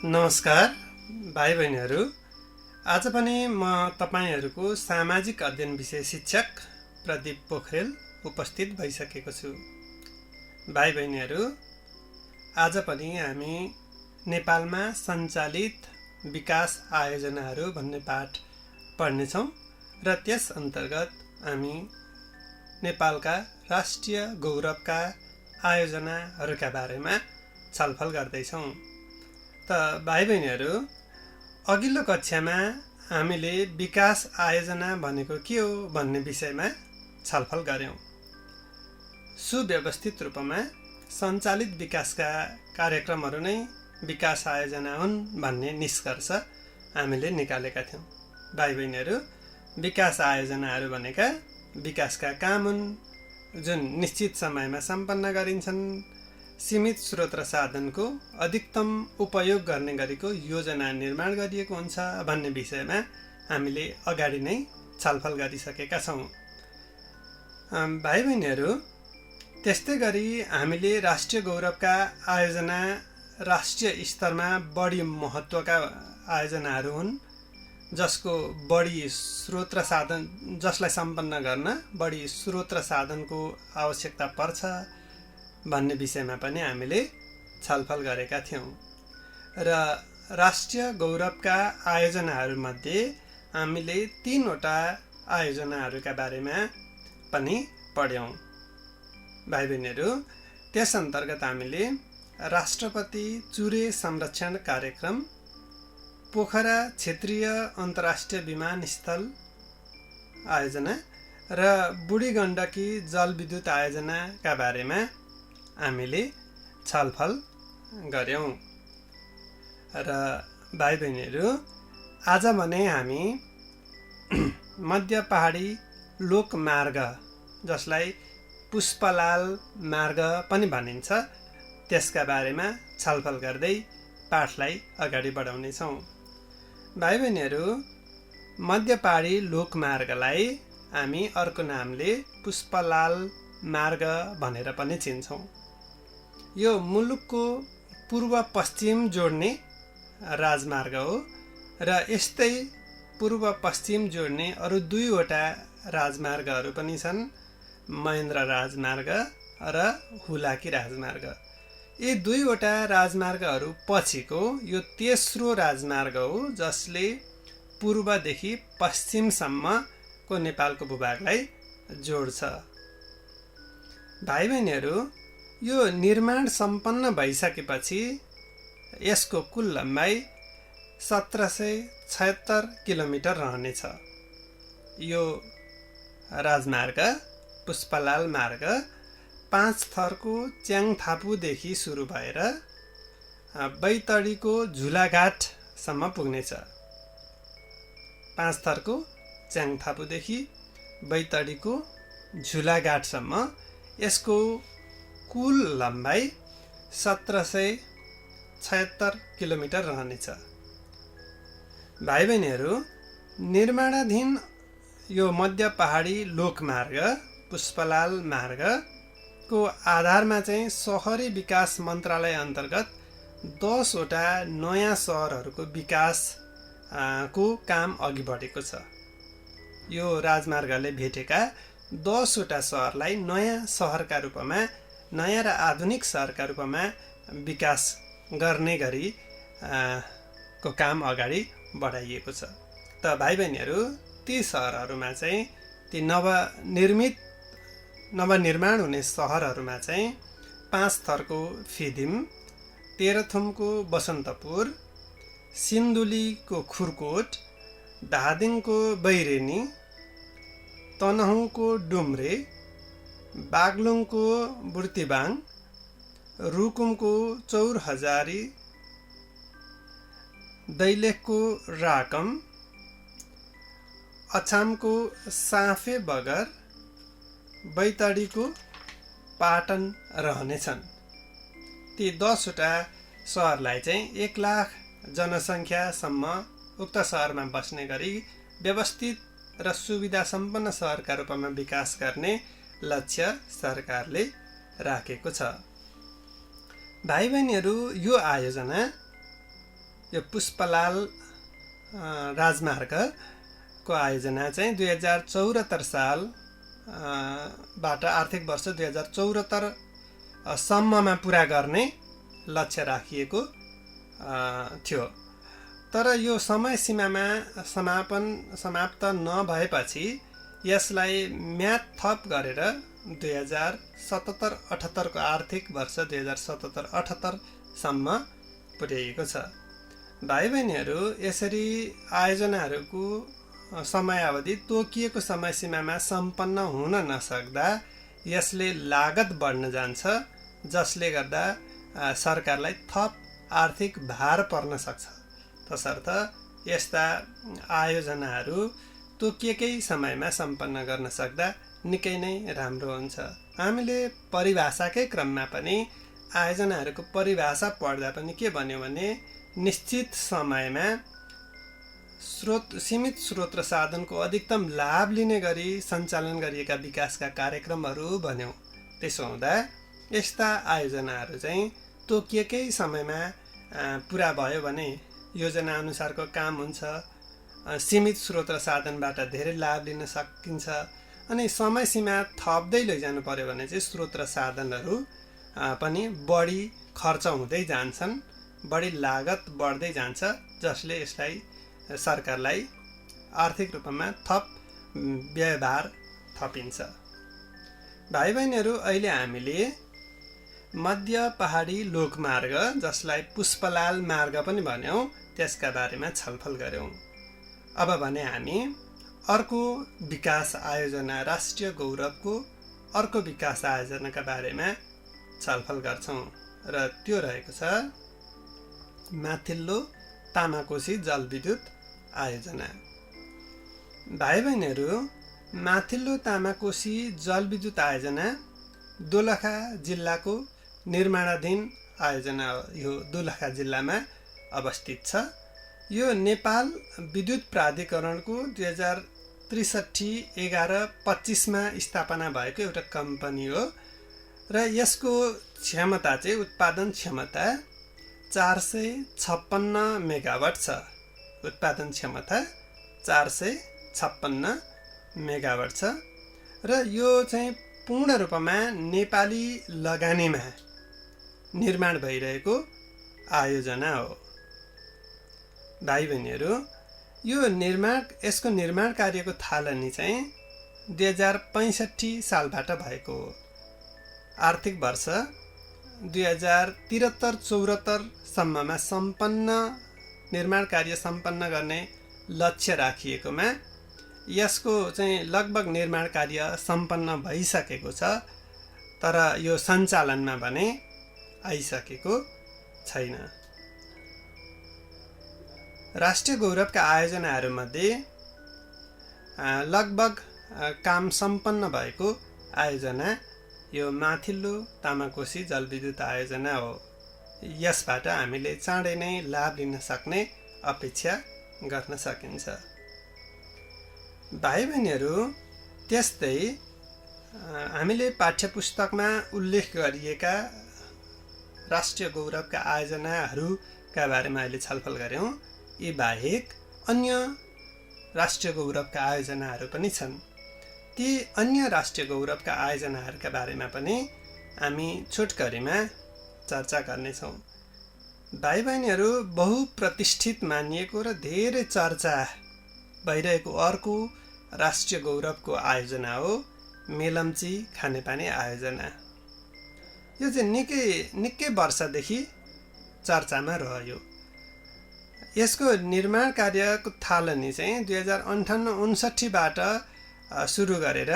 नमस्कार भाइ बहिनीहरू। आज पनि म तपाईहरूको सामाजिक अध्ययन विषय शिक्षक प्रदीप पोखरेल उपस्थित भइसकेको छु। भाइ बहिनीहरू, आज पनि हामी नेपालमा सञ्चालित विकास आयोजनाहरू भन्ने पाठ पढ्नेछौँ र त्यस अन्तर्गत हामी नेपालका राष्ट्रिय गौरवका आयोजनाहरूका बारेमा छलफल गर्दैछौँ। त भाइ बहिनीहरू, अघिल्लो कक्षामा हामीले विकास आयोजना भनेको के हो भन्ने विषयमा छलफल गर्यौं। सुव्यवस्थित रूपमा सञ्चालित विकासका कार्यक्रमहरू नै विकास आयोजना हुन् भन्ने निष्कर्ष हामीले निकालेका थियौँ। भाइ बहिनीहरू, विकास आयोजनाहरू भनेका विकासका काम हुन् जुन निश्चित समयमा सम्पन्न गरिन्छन्। सीमित स्रोत र साधनको अधिकतम उपयोग गर्ने गरेको योजना निर्माण गरिएको हुन्छ भन्ने विषयमा हामीले अगाडि नै छलफल गरिसकेका छौँ। भाइ बहिनीहरू, त्यस्तै गरी हामीले राष्ट्रिय गौरवका आयोजना राष्ट्रिय स्तरमा बढी महत्त्वका आयोजनाहरू हुन् जसको बढी स्रोत र साधन जसलाई सम्पन्न गर्न बढी स्रोत र साधनको आवश्यकता पर्छ भन्ने विषयमा पनि हामीले छलफल गरेका थियौँ। र राष्ट्रिय गौरवका आयोजनाहरूमध्ये हामीले 3वटा आयोजनाहरूका बारेमा पनि पढ्यौँ। भाइ बहिनीहरू, त्यस अन्तर्गत हामीले राष्ट्रपति चुरे संरक्षण कार्यक्रम, पोखरा क्षेत्रीय अन्तर्राष्ट्रिय विमानस्थल आयोजना र बुढी गण्डकी जलविद्युत आयोजनाका बारेमा हामीले छलफल गर्यौं। र भाइ बहिनीहरू, आज भने हामी मध्य पहाडी लोकमार्ग, जसलाई पुष्पलाल मार्ग पनि भनिन्छ, त्यसका बारेमा छलफल गर्दै पाठलाई अगाडि बढाउनेछौँ। भाइ बहिनीहरू, मध्य पहाडी लोकमार्गलाई हामी अर्को नामले पुष्पलाल मार्ग भनेर पनि चिन्छौँ। यो मुलुकको पूर्व पश्चिम जोड्ने राजमार्ग हो र यस्तै पूर्व पश्चिम जोड्ने अरू 2वटा राजमार्गहरू पनि छन्, महेन्द्र राजमार्ग र हुलाकी राजमार्ग। यी 2वटा राजमार्गहरू पछिको यो तेस्रो राजमार्ग हो जसले पूर्वदेखि पश्चिमसम्मको नेपालको भूभागलाई जोड्छ। भाइ बहिनीहरू, यो निर्माण सम्पन्न भइसकेपछि यसको कुल लम्बाइ 1776 किलोमिटर रहनेछ। यो राजमार्ग पुष्पलाल मार्ग 5 थरको च्याङथापुदेखि सुरु भएर बैतडीको झुलाघाटसम्म पुग्नेछ। 5 थरको च्याङथापुदेखि बैतडीको झुलाघाटसम्म यसको कुल लम्बाइ 1776 किलोमिटर रहनेछ। भाइ बहिनीहरू, निर्माणाधीन यो मध्य पहाडी लोकमार्ग पुष्पलाल मार्गको आधारमा चाहिँ सहरी विकास मन्त्रालय अन्तर्गत 10वटा नयाँ सहरहरूको विकासको काम अघि बढेको छ। यो राजमार्गले भेटेका 10वटा सहरलाई नयाँ सहरका रूपमा, नयाँ र आधुनिक सहरका रूपमा विकास गर्ने गरी को काम अगाडि बढाइएको छ। त भाइ बहिनीहरू, ती सहरहरूमा चाहिँ ती नवनिर्माण हुने सहरहरूमा चाहिँ 5 थरको फिदिम, तेह्रथुमको बसन्तपुर, सिन्धुलीको खुरकोट, धादिङको बैरेनी, तनहुँको डुम्रे, बागलुङको बुर्तिबाङ, रुकुमको चौरहजारी, दैलेखको राकम, अछामको साँफे बगर, बैतडीको पाटन रहनेछन्। ती 10वटा सहरलाई चाहिँ 1 लाख जनसङ्ख्यासम्म उक्त सहरमा बस्ने गरी व्यवस्थित र सुविधा सम्पन्न सहरका रूपमा विकास गर्ने लक्ष्य सरकारले राखेको छ। भाइ बहिनीहरू, यो आयोजना यो पुष्पलाल राजमार्गको आयोजना चाहिँ 2074 साल बाट आर्थिक वर्ष 2074 सम्ममा पुरा गर्ने लक्ष्य राखिएको थियो। तर यो समय सीमामा समाप्त नभएपछि यसलाई म्याद थप गरेर 2077-78 को आर्थिक वर्ष 2077-78 सम्म पुर्याइएको छ। भाइ बहिनीहरू, यसरी आयोजनाहरूको समयावधि तोकिएको समय सीमामा सम्पन्न हुन नसक्दा यसले लागत बढ्न जान्छ, जसले गर्दा सरकारलाई थप आर्थिक भार पर्न सक्छ। तसर्थ यस्ता आयोजनाहरू तोकिएकै समयमा सम्पन्न गर्न सक्दा निकै नै राम्रो हुन्छ। हामीले परिभाषाकै क्रममा पनि आयोजनाहरूको परिभाषा पढ्दा पनि के भन्यो भने निश्चित समयमा सीमित स्रोत र साधनको अधिकतम लाभ लिने गरी सञ्चालन गरिएका विकासका कार्यक्रमहरू भन्यौँ। त्यसो हुँदा यस्ता आयोजनाहरू चाहिँ तोकिएकै समयमा पुरा भयो भने योजना अनुसारको काम हुन्छ, सीमित स्रोत र साधनबाट धेरै लाभ लिन सकिन्छ। अनि समय सीमा थप्दै लैजानु पर्यो भने चाहिँ स्रोत र साधनहरू पनि बढी खर्च हुँदै जान्छन्, बढी लागत बढ्दै जान्छ, जसले यसलाई सरकारलाई आर्थिक रूपमा थप व्ययभार थपिन्छ। भाइ बहिनीहरू, अहिले हामीले मध्य पहाडी लोकमार्ग, जसलाई पुष्पलाल मार्ग पनि भन्यौँ, त्यसका बारेमा छलफल गऱ्यौँ। अब भने हामी अर्को विकास आयोजना, राष्ट्रिय गौरवको अर्को विकास आयोजनाका बारेमा छलफल गर्छौँ र त्यो रहेको छ माथिल्लो तामाकोसी जलविद्युत आयोजना। भाइ बहिनीहरू, माथिल्लो तामाकोसी जलविद्युत आयोजना दोलखा जिल्लाको निर्माणाधीन आयोजना हो। यो दोलखा जिल्लामा अवस्थित छ। यो नेपाल विद्युत प्राधिकरणको 2063-11-25 मा स्थापना भएको एउटा कम्पनी हो र यसको क्षमता चाहिँ उत्पादन क्षमता 456 मेगावाट छ। उत्पादन क्षमता 456 मेगावाट छ र यो चाहिँ पूर्ण रूपमा नेपाली लगानीमा निर्माण भइरहेको आयोजना हो। भाइ बहिनीहरू, यसको निर्माण कार्यको थालनी चाहिँ 2065 सालबाट भएको हो। आर्थिक वर्ष 2073-74 सम्ममा निर्माण कार्य सम्पन्न गर्ने लक्ष्य राखिएकोमा यसको चाहिँ लगभग निर्माण कार्य सम्पन्न भइसकेको छ, तर यो सञ्चालनमा भने आइसकेको छैन। राष्ट्रिय गौरवका आयोजनाहरूमध्ये लगभग काम सम्पन्न भएको आयोजना यो माथिल्लो तामाकोसी जलविद्युत आयोजना हो। यसबाट हामीले चाँडै नै लाभ लिन सक्ने अपेक्षा गर्न सकिन्छ। भाइ बहिनीहरू, त्यस्तै हामीले पाठ्यपुस्तकमा उल्लेख गरिएका राष्ट्रिय गौरवका आयोजनाहरूका बारेमा अहिले छलफल गऱ्यौँ। यी बाहेक अन्य राष्ट्रिय गौरवका आयोजनाहरू पनि छन्। ती अन्य राष्ट्रिय गौरवका आयोजनाहरूका बारेमा पनि हामी छोटकरीमा चर्चा गर्नेछौँ। भाइ बहिनीहरू, बहुप्रतिष्ठित मानिएको र धेरै चर्चा भइरहेको अर्को राष्ट्रिय गौरवको आयोजना हो मेलम्ची खानेपानी आयोजना। यो चाहिँ निकै वर्षदेखि चर्चामा रह्यो। यसको निर्माण कार्यको थालनी चाहिँ 2058-59 बाट सुरु गरेर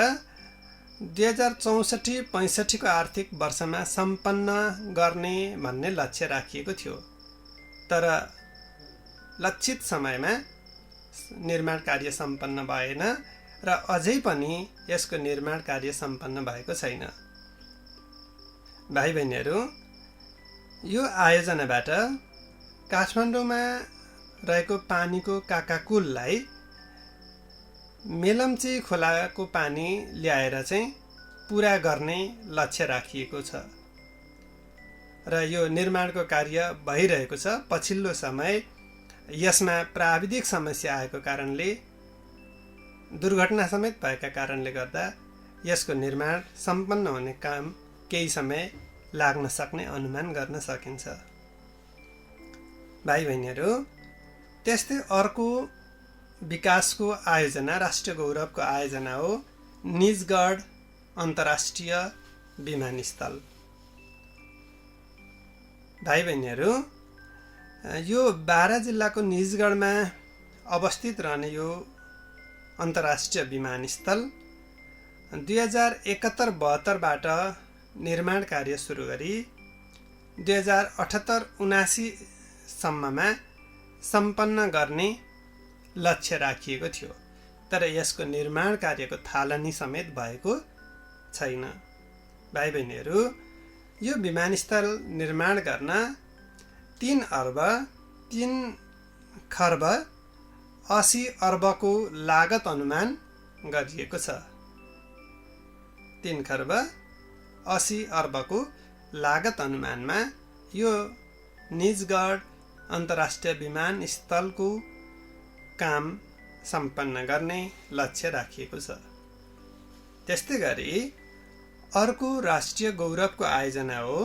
2064-65 को आर्थिक वर्षमा सम्पन्न गर्ने भन्ने लक्ष्य राखिएको थियो। तर लक्षित समयमा निर्माण कार्य सम्पन्न भएन र अझै पनि यसको निर्माण कार्य सम्पन्न भएको छैन। भाइ बहिनीहरू, यो आयोजनाबाट काठमाडौँमा रहेको पानीको काकाकुललाई मेलम्ची खोलाको पानी ल्याएर चाहिँ पुरा गर्ने लक्ष्य राखिएको छ र यो निर्माणको कार्य भइरहेको छ। पछिल्लो समय यसमा प्राविधिक समस्या आएको कारणले दुर्घटना समेत भएका कारणले गर्दा यसको निर्माण सम्पन्न हुने काम केही समय लाग्न सक्ने अनुमान गर्न सकिन्छ। भाइ बहिनीहरू, त्यस्तै अर्को विकासको आयोजना, राष्ट्रिय गौरवको आयोजना हो निजगढ अन्तर्राष्ट्रिय विमानस्थल। भाइ बहिनीहरू, यो बारा जिल्लाको निजगढमा अवस्थित रहने यो अन्तर्राष्ट्रिय विमानस्थल 2071-72बाट निर्माण कार्य सुरु गरी 2078-79 सम्ममा सम्पन्न गर्ने लक्ष्य राखिएको थियो, तर यसको निर्माण कार्यको थालनी समेत भएको छैन। भाइ बहिनीहरू, यो विमानस्थल निर्माण गर्न 3 अर्ब 3 खर्ब 80 अर्बको लागत अनुमान गरिएको छ। 3 खर्ब 80 अर्बको लागत अनुमानमा यो निजगढ अन्तर्राष्ट्रिय विमानस्थलको काम सम्पन्न गर्ने लक्ष्य राखिएको छ। त्यस्तै गरी अर्को राष्ट्रिय गौरवको आयोजना हो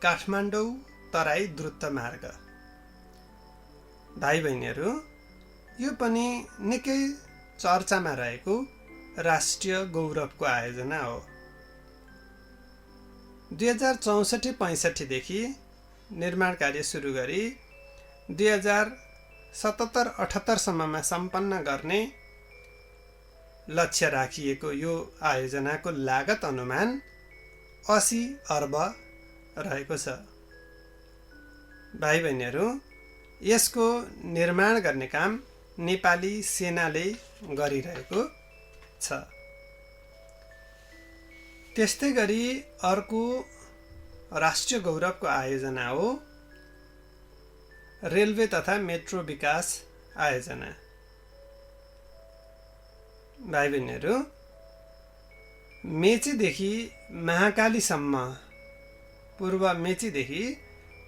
काठमाडौँ तराई द्रुत मार्ग। भाइ बहिनीहरू, यो पनि निकै चर्चामा रहेको राष्ट्रिय गौरवको आयोजना हो। 2064-65 देखि निर्माण कार्य सुरु गरी 2077-78 सम्ममा सम्पन्न गर्ने लक्ष्य राखिएको यो आयोजनाको लागत अनुमान 80 अर्ब रहेको छ। भाइ बहिनीहरू, यसको निर्माण गर्ने काम नेपाली सेनाले गरिरहेको छ। त्यस्तै गरी अर्को राष्ट्रिय गौरवको आयोजना हो रेलवे तथा मेट्रो विकास आयोजना। भाइ बहिनीहरू, मेचीदेखि महाकालीसम्म, पूर्व मेचीदेखि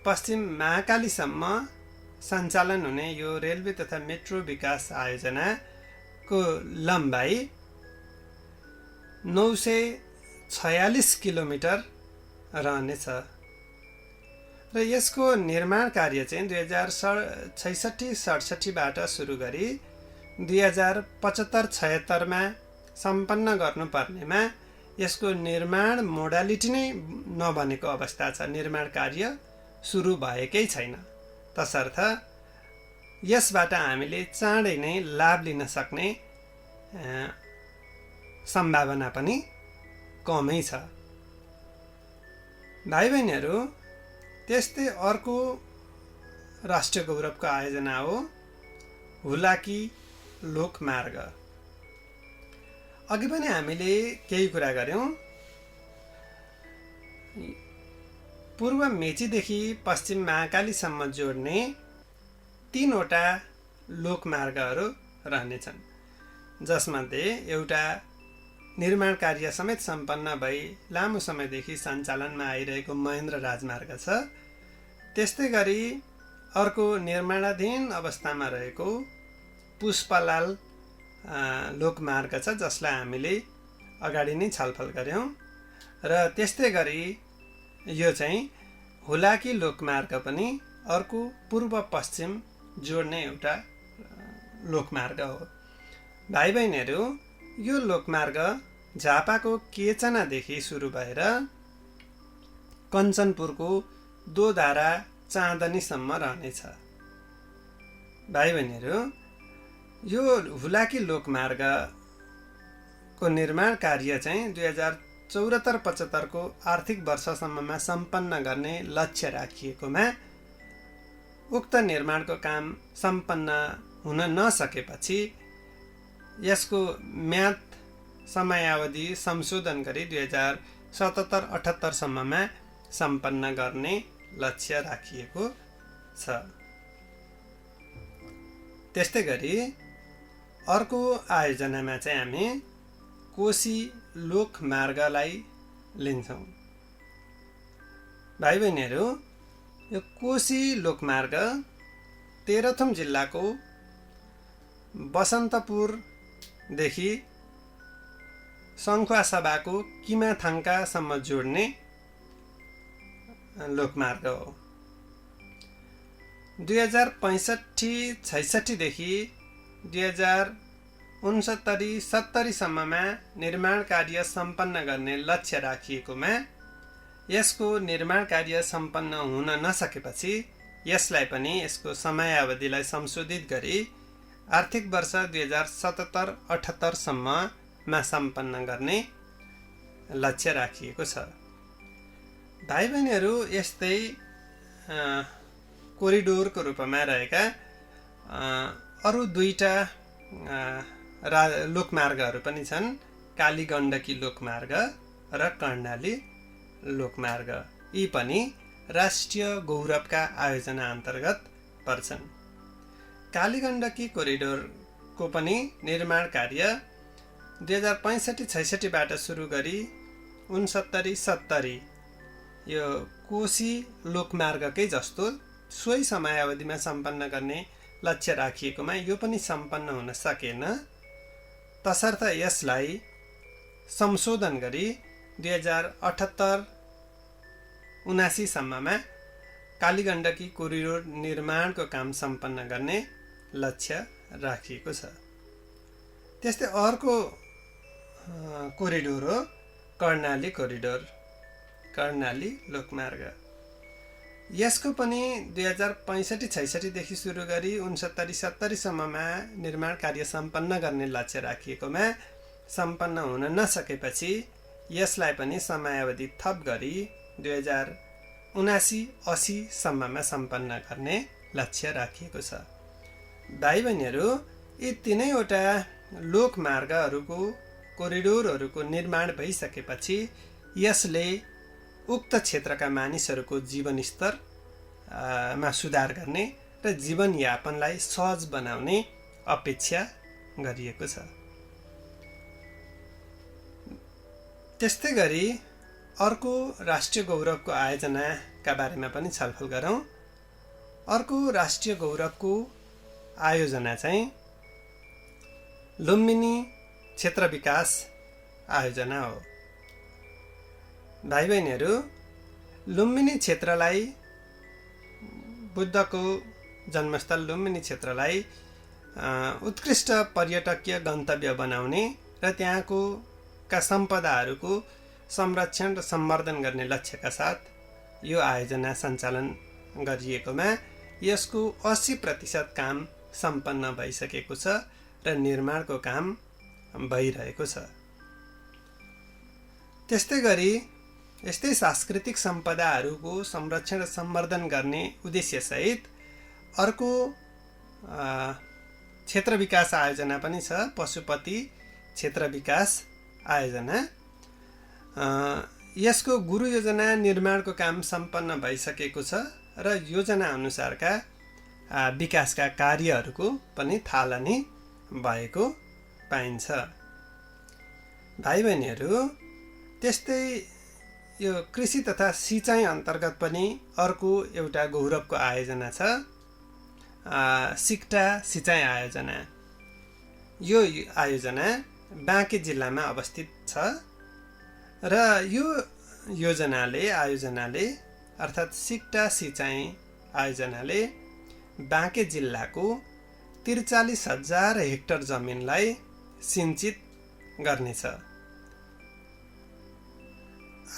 पश्चिम महाकालीसम्म सञ्चालन हुने यो रेलवे तथा मेट्रो विकास आयोजनाको लम्बाइ 946 किलोमिटर रहनेछ र यसको निर्माण कार्य चाहिँ 2066-67बाट सुरु गरी 2075-76मा सम्पन्न गर्नुपर्नेमा यसको निर्माण मोडालिटी नै नबनेको अवस्था छ। निर्माण कार्य सुरु भएकै छैन, तसर्थ यसबाट हामीले चाँडै नै लाभ लिन सक्ने सम्भावना पनि कमै छ। भाइ बहिनीहरू, त्यस्तै अर्को राष्ट्रिय गौरवको आयोजना हो हुलाकी लोकमार्ग। अघि पनि हामीले केही कुरा गर्यौं। पूर्व मेचीदेखि पश्चिम महाकालीसम्म जोड्ने 3 वटा लोकमार्गहरू रहनेछन्, जसमध्ये एउटा निर्माण कार्य समेत सम्पन्न भई लामो समयदेखि सञ्चालनमा आइरहेको महेन्द्र राजमार्ग छ। त्यस्तै गरी अर्को निर्माणाधीन अवस्थामा रहेको पुष्पलाल लोकमार्ग छ, जसलाई हामीले अगाडि नै छलफल गर्यौं। र त्यस्तै गरी यो चाहिँ हुलाकी लोकमार्ग पनि अर्को पूर्व पश्चिम जोड्ने एउटा लोकमार्ग हो। भाइ बहिनीहरू, यो लोकमार्ग झापाको केचनादेखि सुरु भएर कञ्चनपुरको दोधारा चाँदनीसम्म रहनेछ। भाइ बहिनीहरू, यो हुलाकी लोकमार्गको निर्माण कार्य चाहिँ 2074-75 को आर्थिक वर्षसम्ममा सम्पन्न गर्ने लक्ष्य राखिएकोमा उक्त निर्माणको काम सम्पन्न हुन नसकेपछि यसको म्याद समयावधि संशोधन गरी 2077-78 सम्ममा सम्पन्न गर्ने लक्ष्य राखिएको छ। त्यस्तै गरी अर्को आयोजनामा चाहिँ हामी कोशी लोकमार्गलाई लिन्छौँ। भाइ बहिनीहरू, यो कोशी लोकमार्ग तेह्रथुम जिल्लाको बसन्तपुरदेखि सङ्खुवासभाको किमाथाङकासम्म जोड्ने लोकमार्ग हो। 2065-66 देखि 2069-70 सम्ममा निर्माण कार्य सम्पन्न गर्ने लक्ष्य राखिएकोमा यसको निर्माण कार्य सम्पन्न हुन नसकेपछि यसलाई पनि यसको समयावधिलाई संशोधित गरी आर्थिक वर्ष 2077-78 सम्ममा सम्पन्न गर्ने लक्ष्य राखिएको छ। भाइ बहिनीहरू, यस्तै कोरिडोरको रूपमा रहेका अरू दुईटा लोकमार्गहरू पनि छन्, कालीगण्डकी लोकमार्ग र कर्णाली लोकमार्ग। यी पनि राष्ट्रिय गौरवका आयोजना अन्तर्गत पर्छन्। कालीगण्डकी कोरिडोरको पनि निर्माण कार्य 2065-66 बाट सुरु गरी 69-70 यो कोशी लोकमार्गकै जस्तो सोही समयावधिमा सम्पन्न गर्ने लक्ष्य राखिएकोमा यो पनि सम्पन्न हुन सकेन। तसर्थ यसलाई संशोधन गरी 2078-79 सम्ममा कालीगण्डकी कोरिडोर निर्माणको काम सम्पन्न गर्ने लक्ष्य राखिएको छ। त्यस्तै अर्को कोरिडोर हो कर्णाली कोरिडोर, कर्णाली लोकमार्ग। यसको पनि 2065-66 देखि सुरु गरी 69-70 सम्ममा निर्माण कार्य सम्पन्न गर्ने लक्ष्य राखिएकोमा सम्पन्न हुन नसकेपछि यसलाई पनि समयावधि थप गरी 2079-80 सम्ममा सम्पन्न गर्ने लक्ष्य राखिएको छ। भाइ बहिनीहरू, यी तीनैवटा लोकमार्गहरूको कोरिडोरहरूको निर्माण भइसकेपछि यसले उक्त क्षेत्रका मानिसहरूको जीवनस्तरमा सुधार गर्ने र जीवनयापनलाई सहज बनाउने अपेक्षा गरिएको छ। त्यस्तै गरी अर्को राष्ट्रिय गौरवको आयोजनाका बारेमा पनि छलफल गरौँ। अर्को राष्ट्रिय गौरवको आयोजना चाहिँ लुम्बिनी क्षेत्र विकास आयोजना हो। भाइ बहिनीहरू, लुम्बिनी क्षेत्रलाई, बुद्धको जन्मस्थल लुम्बिनी क्षेत्रलाई उत्कृष्ट पर्यटकीय गन्तव्य बनाउने र त्यहाँको सम्पदाहरूको संरक्षण र सम्वर्धन गर्ने लक्ष्यका साथ यो आयोजना सञ्चालन गरिएकोमा यसको 80% काम सम्पन्न भइसकेको छ र निर्माणको काम भइरहेको छ। त्यस्तै गरी यस्तै सांस्कृतिक सम्पदाहरूको संरक्षण र सम्वर्धन गर्ने उद्देश्यसहित अर्को क्षेत्र विकास आयोजना पनि छ, पशुपति क्षेत्र विकास आयोजना। यसको गुरु योजना निर्माणको काम सम्पन्न भइसकेको छ र योजना अनुसारका विकासका कार्यहरूको पनि थालनी भएको पाइन्छ। भाइ बहिनीहरू, त्यस्तै यो कृषि तथा सिँचाइ अन्तर्गत पनि अर्को एउटा गौरवको आयोजना छ, सिक्टा सिँचाइ आयोजना। यो आयोजना बाँके जिल्लामा अवस्थित छ र यो आयोजनाले अर्थात् सिक्टा सिँचाइ आयोजनाले बाँके जिल्लाको 43,000 हेक्टर जमिनलाई सिंचित गर्नेछ।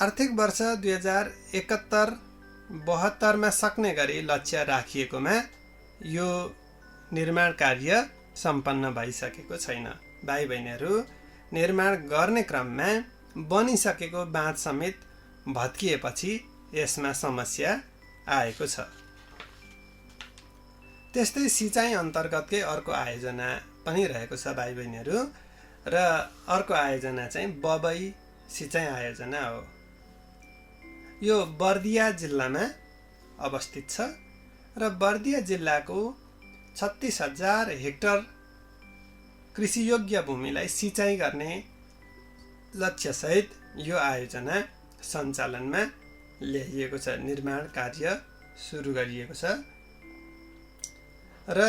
आर्थिक वर्ष 2071-72 सक्ने गरी लक्ष्य राखिएकोमा यो निर्माण कार्य सम्पन्न भइसकेको छैन। भाइ बहिनीहरू, निर्माण गर्ने क्रममा बनिसकेको बाँध समेत भत्किएपछि यसमा समस्या आएको छ। त्यस्तै सिँचाइ अन्तर्गतकै अर्को आयोजना पनि रहेको छ भाइ बहिनीहरू, र अर्को आयोजना चाहिँ बबई सिँचाइ आयोजना हो। यो बर्दिया जिल्लामा अवस्थित छ र बर्दिया जिल्लाको 36,000 हेक्टर कृषियोग्य भूमिलाई सिँचाइ गर्ने लक्ष्यसहित यो आयोजना सञ्चालनमा ल्याइएको छ, निर्माण कार्य सुरु गरिएको छ। र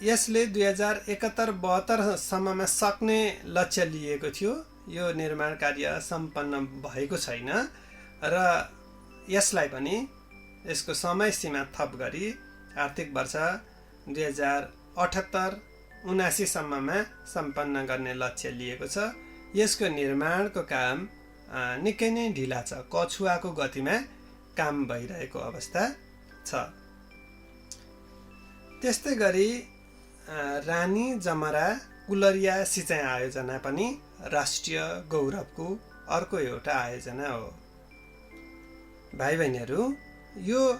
यसले 2071-72 सम्ममा सक्ने लक्ष्य लिएको थियो। यो निर्माण कार्य सम्पन्न भएको छैन र यसलाई पनि यसको समय सीमा थप गरी आर्थिक वर्ष 2078-79 सम्ममा सम्पन्न गर्ने लक्ष्य लिएको छ। यसको निर्माणको काम निकै नै ढिला छ, कछुवाको गतिमा काम भइरहेको अवस्था छ। त्यस्तै गरी रानी जमरा कुलरिया सिँचाइ आयोजना पनि राष्ट्रिय गौरवको अर्को एउटा आयोजना हो। भाइ बहिनीहरू, यो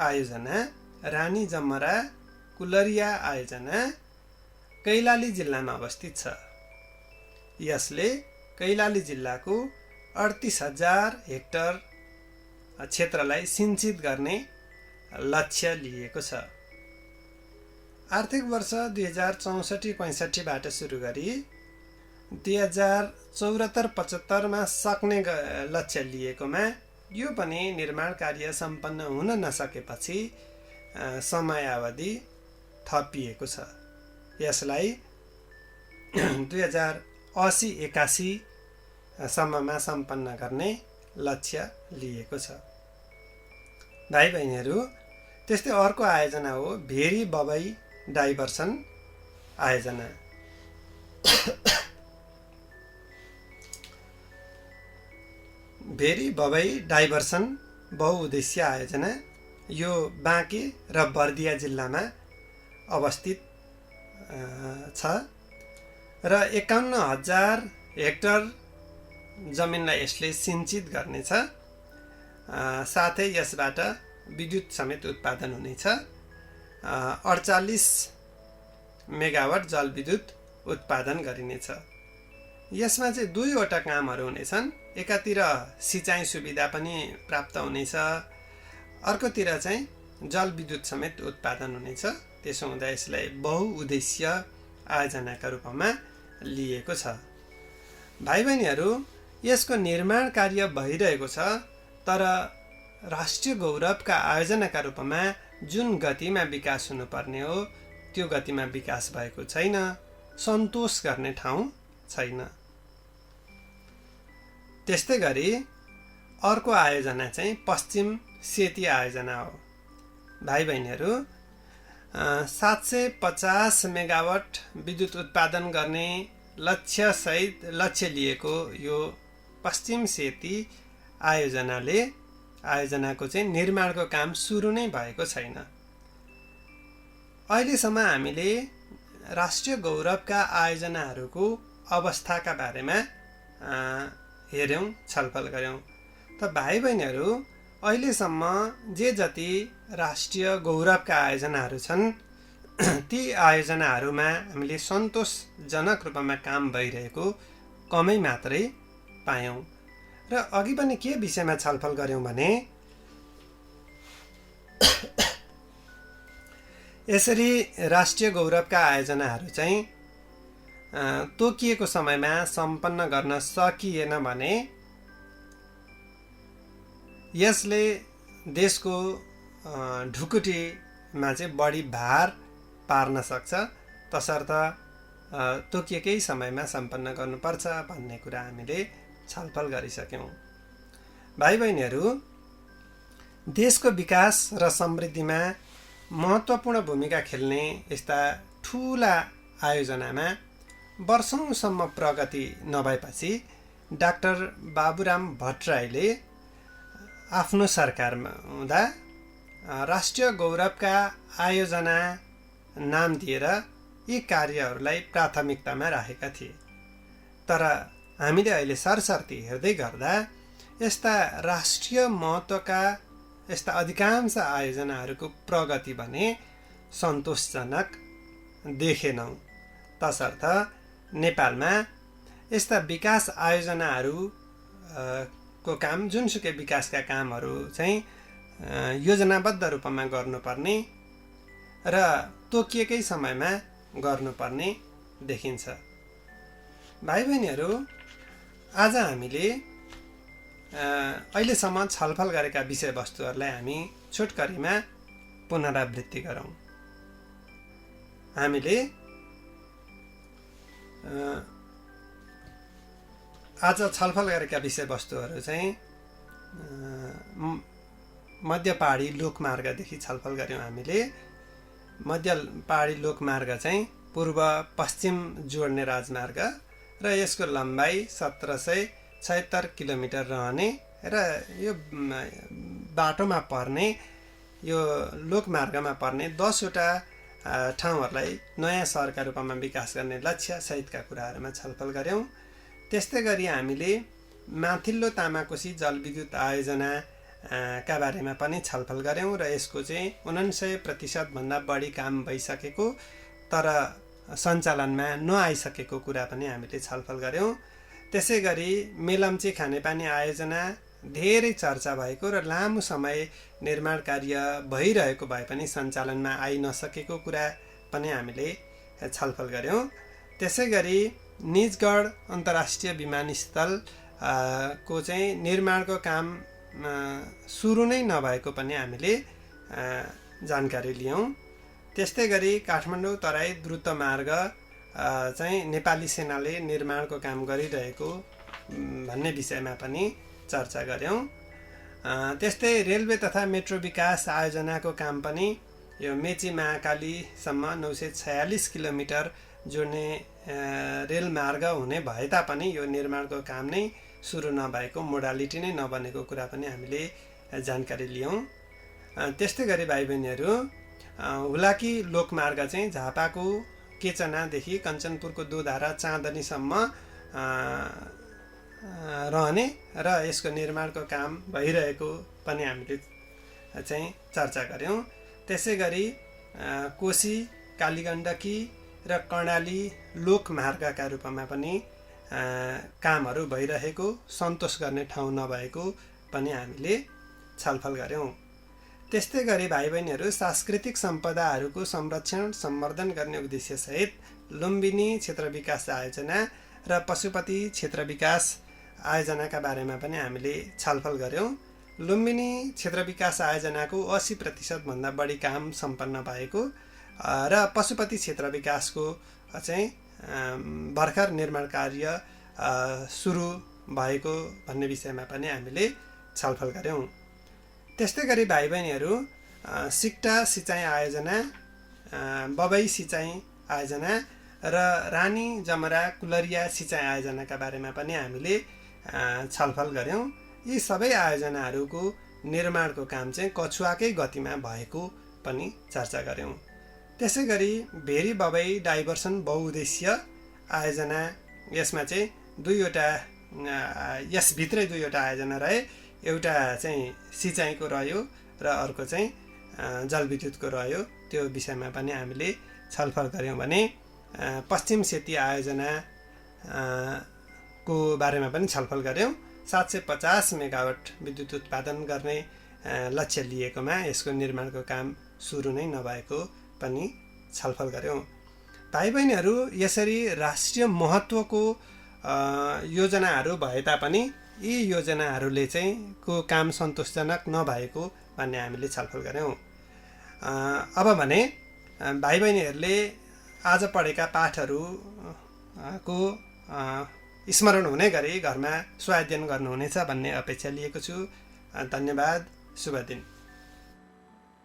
आयोजना रानी जमरा कुलरिया आयोजना कैलाली जिल्लामा अवस्थित छ। यसले कैलाली जिल्लाको 38,000 हेक्टर क्षेत्रलाई सिंचित गर्ने लक्ष्य लिएको छ। आर्थिक वर्ष 2064-65बाट सुरु गरी 2074-75मा सक्ने लक्ष्य लिएकोमा यो पनि निर्माण कार्य सम्पन्न हुन नसकेपछि समयावधि थपिएको छ। यसलाई 2080-81 सम्ममा सम्पन्न गर्ने लक्ष्य लिएको छ। भाइ बहिनीहरू, त्यस्तै अर्को आयोजना हो भेरी बबई डाइभर्सन आयोजना। भेरी बबई डाइभर्सन बहुउद्देश्य आयोजना यो बाँके र बर्दिया जिल्लामा अवस्थित छ र 51,000 हेक्टर जमिनलाई यसले सिंचित गर्नेछ। साथै यसबाट विद्युत समेत उत्पादन हुनेछ। 48 मेगावाट जलविद्युत उत्पादन गरिनेछ। यसमा चाहिँ दुईवटा कामहरू हुनेछन्। एकातिर सिँचाइ सुविधा पनि प्राप्त हुनेछ, अर्कोतिर चाहिँ जलविद्युत समेत उत्पादन हुनेछ। त्यसो हुँदा यसलाई बहुउद्देश्य आयोजनाका रूपमा लिएको छ। भाइ बहिनीहरू, यसको निर्माण कार्य भइरहेको छ, तर राष्ट्रिय गौरवका आयोजनाका रूपमा जुन गतिमा विकास हुनुपर्ने हो त्यो गतिमा विकास भएको छैन। सन्तोष गर्ने ठाउँ छैन। त्यस्तै गरी अर्को आयोजना चाहिँ पश्चिम सेती आयोजना हो। भाइ बहिनीहरू, 750 मेगावाट विद्युत उत्पादन गर्ने लक्ष्य लिएको यो पश्चिम सेती आयोजनाको चाहिँ निर्माणको काम सुरु नै भएको छैन। अहिलेसम्म हामीले राष्ट्रिय गौरवका आयोजनाहरूको अवस्थाका बारेमा हेऱ्यौँ, छलफल गऱ्यौँ। त भाइ बहिनीहरू, अहिलेसम्म जे जति राष्ट्रिय गौरवका आयोजनाहरू छन् ती आयोजनाहरूमा हामीले सन्तोषजनक रूपमा काम भइरहेको कमै मात्रै पायौँ। र अघि पनि के विषयमा छलफल गऱ्यौँ भने यसरी राष्ट्रिय गौरवका आयोजनाहरू चाहिँ तोकिएको समयमा सम्पन्न गर्न सकिएन भने यसले देशको ढुकुटीमा चाहिँ बढी भार पार्न सक्छ। तसर्थ तोकिएकै समयमा सम्पन्न गर्नुपर्छ भन्ने कुरा हामीले छलफल गरिसक्यौँ। भाइ बहिनीहरू, देशको विकास र समृद्धिमा महत्त्वपूर्ण भूमिका खेल्ने यस्ता ठुला आयोजनामा वर्षौंसम्म प्रगति नभएपछि डाक्टर बाबुराम भट्टराईले आफ्नो सरकारमा हुँदा राष्ट्रिय गौरवका आयोजना नाम दिएर यी कार्यहरूलाई प्राथमिकतामा राखेका थिए। तर हामीले अहिले सरसर्ती हेर्दै गर्दा यस्ता राष्ट्रिय महत्त्वका यस्ता अधिकांश आयोजनाहरूको प्रगति भने सन्तोषजनक देखेनौँ। तसर्थ नेपालमा यस्ता विकास आयोजनाहरूको काम, जुनसुकै विकासका कामहरू चाहिँ योजनाबद्ध रूपमा गर्नुपर्ने र तोकिएकै समयमा गर्नुपर्ने देखिन्छ। भाइ बहिनीहरू, आज हामीले अहिलेसम्म छलफल गरेका विषयवस्तुहरूलाई हामी छोटकरीमा पुनरावृत्ति गरौँ। हामीले आज छलफल गरेका विषयवस्तुहरू चाहिँ मध्य पहाडी लोकमार्गदेखि छलफल गऱ्यौँ हामीले। मध्य पहाडी लोकमार्ग चाहिँ पूर्व पश्चिम जोड्ने राजमार्ग र यसको लम्बाइ 1776 किलोमिटर रहने र यो बाटोमा पर्ने यो लोकमार्गमा पर्ने 10वटा ठाउँहरूलाई नयाँ सहरका रूपमा विकास गर्ने लक्ष्य सहितका कुराहरूमा छलफल गऱ्यौँ। त्यस्तै गरी हामीले माथिल्लो तामाकोशी जलविद्युत आयोजना का बारेमा पनि छलफल गऱ्यौँ र यसको चाहिँ 99% भन्दा बढी काम भइसकेको तर सञ्चालनमा नआइसकेको कुरा पनि हामीले छलफल गऱ्यौँ। त्यसै गरी मेलम्ची खानेपानी आयोजना धेरै चर्चा भएको र लामो समय निर्माण कार्य भइरहेको भए पनि सञ्चालनमा आइ नसकेको कुरा पनि हामीले छलफल गऱ्यौँ। त्यसै गरी निजगढ अन्तर्राष्ट्रिय विमानस्थल को चाहिँ निर्माणको काम सुरु नै नभएको पनि हामीले जानकारी लियौँ। त्यस्तै गरी काठमाडौँ तराई द्रुत मार्ग चाहिँ नेपाली सेनाले निर्माणको काम गरिरहेको भन्ने विषयमा पनि चर्चा गऱ्यौँ। त्यस्तै रेलवे तथा मेट्रो विकास आयोजनाको काम पनि यो मेची महाकालीसम्म 946 किलोमिटर जोड्ने रेलमार्ग हुने भए तापनि यो निर्माणको काम नै सुरु नभएको, मोडालिटी नै नबनेको कुरा पनि हामीले जानकारी लियौँ। त्यस्तै गरी भाइ बहिनीहरू हुलाकी लोकमार्ग चाहिँ झापाको केचनादेखि कञ्चनपुरको दोधारा चाँदनीसम्म रहने र यसको निर्माणको काम भइरहेको पनि हामीले चाहिँ चर्चा गऱ्यौँ। त्यसै गरी कोशी कालीगण्डकी र कर्णाली लोकमार्गका रूपमा पनि कामहरू भइरहेको, सन्तोष गर्ने ठाउँ नभएको पनि हामीले छलफल गऱ्यौँ। त्यस्तै गरी भाइ बहिनीहरू सांस्कृतिक सम्पदाहरूको संरक्षण सम्वर्धन गर्ने उद्देश्यसहित लुम्बिनी क्षेत्र विकास आयोजना र पशुपति क्षेत्र विकास आयोजनाका बारेमा पनि हामीले छलफल गऱ्यौँ। लुम्बिनी क्षेत्र विकास आयोजनाको 80% भन्दा बढी काम सम्पन्न भएको र पशुपति क्षेत्र विकासको चाहिँ भर्खर निर्माण कार्य सुरु भएको भन्ने विषयमा पनि हामीले छलफल गऱ्यौँ। त्यस्तै गरी भाइ बहिनीहरू सिक्टा सिँचाइ आयोजना, बबई सिँचाइ आयोजना र रानी जमरा कुलरिया सिँचाइ आयोजनाका बारेमा पनि हामीले छलफल गऱ्यौँ। यी सबै आयोजनाहरूको निर्माणको काम चाहिँ कछुवाकै गतिमा भएको पनि चर्चा गऱ्यौँ। त्यसै गरी भेरी बबई डाइभर्सन बहुउद्देश्य आयोजना, यसमा चाहिँ यसभित्रै दुईवटा आयोजना रहे। एउटा चाहिँ सिँचाइको रह्यो र अर्को चाहिँ जलविद्युतको रह्यो। त्यो विषयमा पनि हामीले छलफल गऱ्यौँ भने पश्चिम सेती आयोजना को बारेमा पनि छलफल गऱ्यौँ। 750 मेगावाट विद्युत उत्पादन गर्ने लक्ष्य लिएकोमा यसको निर्माणको काम सुरु नै नभएको पनि छलफल गऱ्यौँ। भाइ बहिनीहरू यसरी राष्ट्रिय महत्त्वको योजनाहरू भए तापनि यी योजनाहरूले चाहिँ को काम सन्तोषजनक नभएको भन्ने हामीले छलफल गऱ्यौँ। अब भने भाइ बहिनीहरूले आज पढेका पाठहरू को स्मरण हुने गरी घरमा स्वाध्ययन गर्नुहुनेछ भन्ने अपेक्षा लिएको छु। धन्यवाद। शुभ दिन।